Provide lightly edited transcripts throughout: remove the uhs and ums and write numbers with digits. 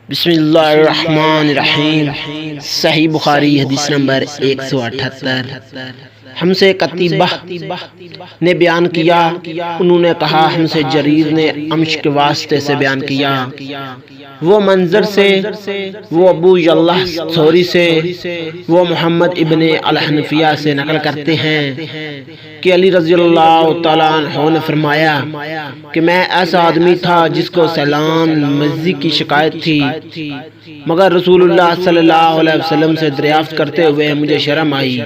بسم اللہ الرحمن الرحیم۔ صحیح بخاری حدیث نمبر 178۔ ہم سے قتیبہ نے بیان کیا، انہوں نے کہا ہم سے جریر نے امش کے واسطے سے بیان کیا، وہ منظر سے، وہ ابو یعلہ ثوری سے، وہ محمد ابن الحنفیہ سے نقل کرتے ہیں کہ علی رضی اللہ تعالیٰ عنہ نے فرمایا کہ میں ایسا آدمی تھا جس کو سلام مزی کی شکایت تھی، مگر رسول اللہ صلی اللہ علیہ وسلم سے دریافت کرتے ہوئے مجھے شرم آئی،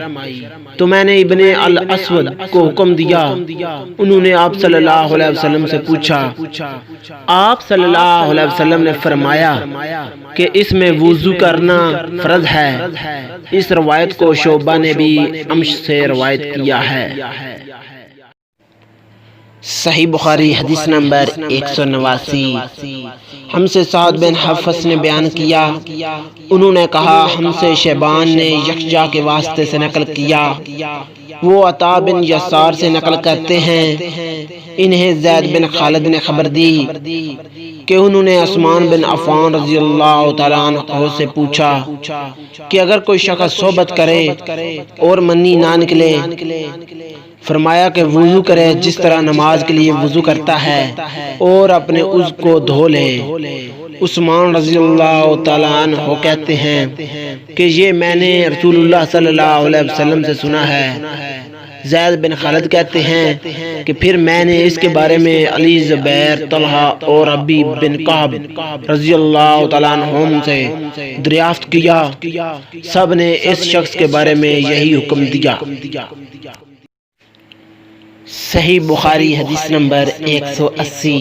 تو میں نے ابن الاسود کو حکم دیا۔ انہوں نے آپ صلی اللہ علیہ وسلم سے پوچھا، آپ صلی اللہ علیہ وسلم نے فرمایا کہ اس میں وضو کرنا فرض ہے۔ اس روایت کو شعبہ نے بھی امش سے روایت کیا ہے۔ صحیح بخاری حدیث نمبر 189۔ ہم سے سعد بن حفص نے بیان کیا، انہوں نے کہا ہم سے شیبان نے یکجا کے واسطے سے نقل کیا، وہ عطا بن یسار سے نقل کرتے ہیں، انہیں زید بن خالد نے خبر دی کہ انہوں نے عثمان بن عفان رضی اللہ تعالیٰ عنہ سے پوچھا کہ اگر کوئی شخص صحبت کرے اور منی نہ نکلے، فرمایا کہ وضو کرے جس طرح نماز کے لیے وضو کرتا ہے اور اپنے عضو کو دھو لے۔ عثمان رضی اللہ تعالیٰ عنہ کہتے ہیں کہ یہ میں نے رسول اللہ صلی اللہ علیہ وسلم سے سنا ہے۔ زید بن خالد کہتے ہیں کہ پھر میں نے اس کے بارے میں علی، زبیر، طلحہ اور ربیع بن کعب رضی اللہ تعالیٰ عنہم سے دریافت کیا، سب نے اس شخص کے بارے میں یہی حکم دیا۔ صحیح بخاری حدیث نمبر 180۔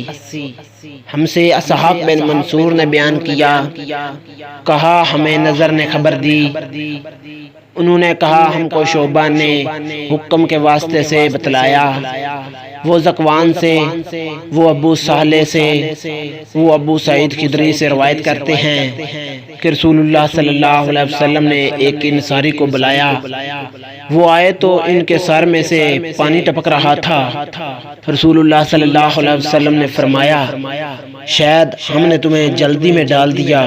ہم سے اسحاق بن منصور نے بیان کیا، کہا ہمیں نظر نے خبر دی، انہوں نے کہا ہم کو شعبہ نے حکم کے واسطے سے بتلایا، وہ ذکوان سے، وہ ابو صالح سے، وہ ابو سعید خدری سے روایت کرتے ہیں کہ رسول اللہ صلی اللہ علیہ وسلم نے ایک انصاری کو بلایا، وہ آئے تو ان کے سر میں سے پانی ٹپک رہا تھا۔ رسول اللہ صلی اللہ علیہ وسلم نے فرمایا شاید ہم نے تمہیں جلدی میں ڈال دیا،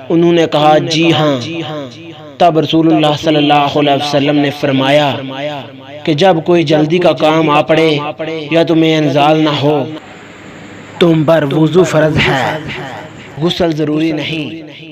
انہوں نے کہا جی ہاں۔ تب رسول اللہ صلی اللہ علیہ وسلم نے فرمایا کہ جب کوئی جلدی کا کام آ پڑے یا تمہیں انزال نہ ہو، تم پر وضو فرض ہے، غسل ضروری نہیں۔